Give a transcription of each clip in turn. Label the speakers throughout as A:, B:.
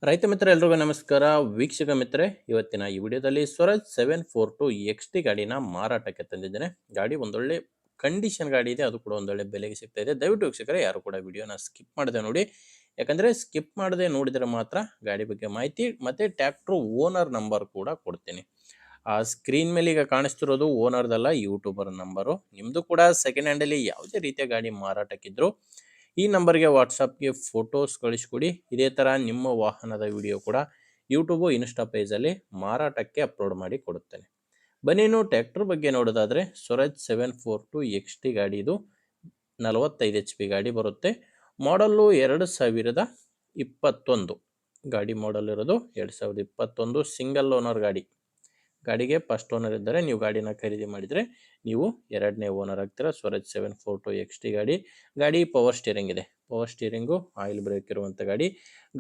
A: ರೈತ ಮಿತ್ರ ಎಲ್ರಿಗೂ ನಮಸ್ಕಾರ. ವೀಕ್ಷಕ ಮಿತ್ರೆ, ಇವತ್ತಿನ ಈ ವಿಡಿಯೋದಲ್ಲಿ ಸ್ವರಾಜ್ 742 XT ಗಾಡಿನ ಮಾರಾಟಕ್ಕೆ ತಂದಿದ್ದೇನೆ. ಗಾಡಿ ಒಂದೊಳ್ಳೆ ಕಂಡೀಷನ್ ಗಾಡಿ ಇದೆ, ಅದು ಕೂಡ ಒಂದೊಳ್ಳೆ ಬೆಲೆಗೆ ಸಿಗ್ತಾ ಇದೆ. ದಯವಿಟ್ಟು ವೀಕ್ಷಕರೇ ಯಾರು ಕೂಡ ವಿಡಿಯೋನ ಸ್ಕಿಪ್ ಮಾಡದೆ ನೋಡಿ, ಯಾಕಂದ್ರೆ ಸ್ಕಿಪ್ ಮಾಡದೆ ನೋಡಿದರೆ ಮಾತ್ರ ಗಾಡಿ ಬಗ್ಗೆ ಮಾಹಿತಿ ಮತ್ತೆ ಟ್ರ್ಯಾಕ್ಟರ್ ಓನರ್ ನಂಬರ್ ಕೂಡ ಕೊಡ್ತೀನಿ. ಆ ಸ್ಕ್ರೀನ್ ಮೇಲೆ ಈಗ ಕಾಣಿಸ್ತಿರೋದು ಓನರ್ದಲ್ಲ, ಯೂಟ್ಯೂಬರ್ ನಂಬರು. ನಿಮ್ಮದು ಕೂಡ ಸೆಕೆಂಡ್ ಹ್ಯಾಂಡಲ್ಲಿ ಯಾವುದೇ ರೀತಿಯ ಗಾಡಿ ಮಾರಾಟಕ್ಕಿದ್ರು ಈ ನಂಬರ್ಗೆ ವಾಟ್ಸಪ್ಗೆ ಫೋಟೋಸ್ ಕಳಿಸ್ಕೊಡಿ. ಇದೇ ಥರ ನಿಮ್ಮ ವಾಹನದ ವಿಡಿಯೋ ಕೂಡ ಯೂಟ್ಯೂಬು ಇನ್ಸ್ಟಾ ಪೇಜಲ್ಲಿ ಮಾರಾಟಕ್ಕೆ ಅಪ್ಲೋಡ್ ಮಾಡಿ ಕೊಡುತ್ತೇನೆ. ಬನ್ನಿ ಇನ್ನು ಟ್ರ್ಯಾಕ್ಟರ್ ಬಗ್ಗೆ ನೋಡೋದಾದರೆ ಸ್ವರಾಜ್ 742 XT ಗಾಡಿ, ಇದು 45 HP ಗಾಡಿ ಬರುತ್ತೆ. ಮಾಡಲ್ಲು 2021 ಗಾಡಿ ಮಾಡಲ್ ಇರೋದು 2021 ಸಿಂಗಲ್ ಓನರ್ ಗಾಡಿ. ಗಾಡಿಗೆ ಫಸ್ಟ್ ಓನರ್ ಇದ್ದರೆ ನೀವು ಗಾಡಿನ ಖರೀದಿ ಮಾಡಿದರೆ ನೀವು ಎರಡನೇ ಓನರ್ ಆಗ್ತೀರಾ. ಸ್ವರಾಜ್ 742 XT ಗಾಡಿ ಪವರ್ ಸ್ಟೀರಿಂಗ್ ಇದೆ. ಪವರ್ ಸ್ಟೀರಿಂಗು, ಆಯಿಲ್ ಬ್ರೇಕ್ ಇರುವಂಥ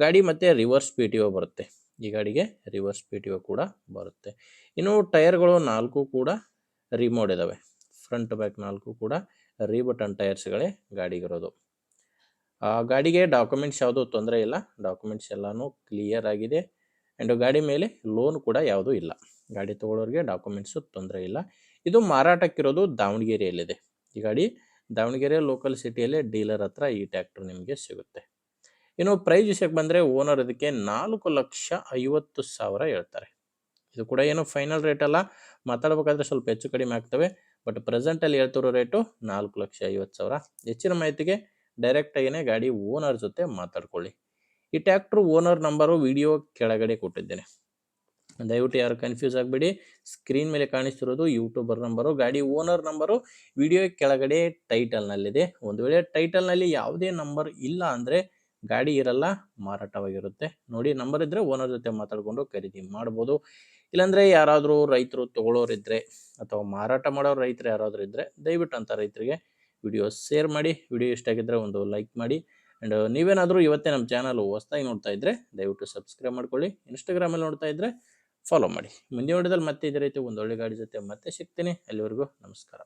A: ಗಾಡಿ ಮತ್ತು ರಿವರ್ಸ್ PTO ಬರುತ್ತೆ. ಈ ಗಾಡಿಗೆ ರಿವರ್ಸ್ PTO ಕೂಡ ಬರುತ್ತೆ. ಇನ್ನು ಟೈರ್ಗಳು 4 ಕೂಡ ರಿಮೋಡ್ ಇದ್ದಾವೆ. ಫ್ರಂಟ್ ಬ್ಯಾಕ್ 4 ಕೂಡ ರೀಬಟನ್ ಟೈರ್ಸ್ಗಳೇ ಗಾಡಿಗಿರೋದು. ಗಾಡಿಗೆ ಡಾಕ್ಯುಮೆಂಟ್ಸ್ ಯಾವುದೂ ತೊಂದರೆ ಇಲ್ಲ. ಡಾಕ್ಯುಮೆಂಟ್ಸ್ ಎಲ್ಲನೂ ಕ್ಲಿಯರ್ ಆಗಿದೆ. ಆ್ಯಂಡ್ ಗಾಡಿ ಮೇಲೆ ಲೋನ್ ಕೂಡ ಯಾವುದೂ ಇಲ್ಲ. ಗಾಡಿ ತೊಗೊಳೋರಿಗೆ ಡಾಕ್ಯುಮೆಂಟ್ಸು ತೊಂದರೆ ಇಲ್ಲ. ಇದು ಮಾರಾಟಕ್ಕಿರೋದು ದಾವಣಗೆರೆಯಲ್ಲಿದೆ. ಈ ಗಾಡಿ ದಾವಣಗೆರೆ ಲೋಕಲ್ ಸಿಟಿಯಲ್ಲೇ ಡೀಲರ್ ಹತ್ರ ಈ ಟ್ರ್ಯಾಕ್ಟರ್ ನಿಮಗೆ ಸಿಗುತ್ತೆ. ಇನ್ನು ಪ್ರೈಸ್ ವಿಷಯಕ್ಕೆ ಬಂದರೆ ಓನರ್ ಇದಕ್ಕೆ 4,50,000 ಹೇಳ್ತಾರೆ. ಇದು ಕೂಡ ಏನು ಫೈನಲ್ ರೇಟ್ ಅಲ್ಲ, ಮಾತಾಡಬೇಕಾದ್ರೆ ಸ್ವಲ್ಪ ಹೆಚ್ಚು ಕಡಿಮೆ ಆಗ್ತವೆ. ಬಟ್ ಪ್ರೆಸೆಂಟಲ್ಲಿ ಹೇಳ್ತಿರೋ ರೇಟು 4,50,000. ಹೆಚ್ಚಿನ ಮಾಹಿತಿಗೆ ಡೈರೆಕ್ಟಾಗಿಯೇ ಗಾಡಿ ಓನರ್ ಜೊತೆ ಮಾತಾಡ್ಕೊಳ್ಳಿ. ಈ ಟ್ರ್ಯಾಕ್ಟರ್ ಓನರ್ ನಂಬರು ವಿಡಿಯೋ ಕೆಳಗಡೆ ಕೊಟ್ಟಿದ್ದೇನೆ, ದಯವಿಟ್ಟು ಯಾರು ಕನ್ಫ್ಯೂಸ್ ಆಗಬೇಡಿ. ಸ್ಕ್ರೀನ್ ಮೇಲೆ ಕಾಣಿಸ್ತಿರೋದು ಯೂಟ್ಯೂಬರ್ ನಂಬರು, ಗಾಡಿ ಓನರ್ ನಂಬರು ವಿಡಿಯೋ ಕೆಳಗಡೆ ಟೈಟಲ್ನಲ್ಲಿದೆ. ಒಂದು ವೇಳೆ ಟೈಟಲ್ನಲ್ಲಿ ಯಾವುದೇ ನಂಬರ್ ಇಲ್ಲ ಅಂದರೆ ಗಾಡಿ ಇರಲ್ಲ, ಮಾರಾಟವಾಗಿರುತ್ತೆ. ನೋಡಿ, ನಂಬರ್ ಇದ್ದರೆ ಓನರ್ ಜೊತೆ ಮಾತಾಡಿಕೊಂಡು ಖರೀದಿ ಮಾಡ್ಬೋದು. ಇಲ್ಲಾಂದರೆ ಯಾರಾದರೂ ರೈತರು ತೊಗೊಳ್ಳೋರಿದ್ದರೆ ಅಥವಾ ಮಾರಾಟ ಮಾಡೋರು ರೈತರು ಯಾರಾದರೂ ಇದ್ದರೆ ದಯವಿಟ್ಟು ಅಂಥ ರೈತರಿಗೆ ವಿಡಿಯೋ ಶೇರ್ ಮಾಡಿ. ವಿಡಿಯೋ ಇಷ್ಟ ಆಗಿದ್ದರೆ ಒಂದು ಲೈಕ್ ಮಾಡಿ. ಆ್ಯಂಡ್ ನೀವೇನಾದರೂ ಇವತ್ತೇ ನಮ್ಮ ಚಾನಲ್ ಹೊಸದಾಗಿ ನೋಡ್ತಾ ಇದ್ದರೆ ದಯವಿಟ್ಟು ಸಬ್ಸ್ಕ್ರೈಬ್ ಮಾಡ್ಕೊಳ್ಳಿ. ಇನ್ಸ್ಟಾಗ್ರಾಮಲ್ಲಿ ನೋಡ್ತಾ ಇದ್ದರೆ ಫಾಲೋ ಮಾಡಿ. ಮುಂದಿನ ವಿಡಿಯೋದಲ್ಲಿ ಮತ್ತೆ ಇದೇ ರೀತಿ ಒಂದು ಒಳ್ಳೆ ಗಾಡಿ ಜೊತೆ ಮತ್ತೆ ಸಿಗ್ತೀನಿ. ಅಲ್ಲಿವರೆಗೂ ನಮಸ್ಕಾರ.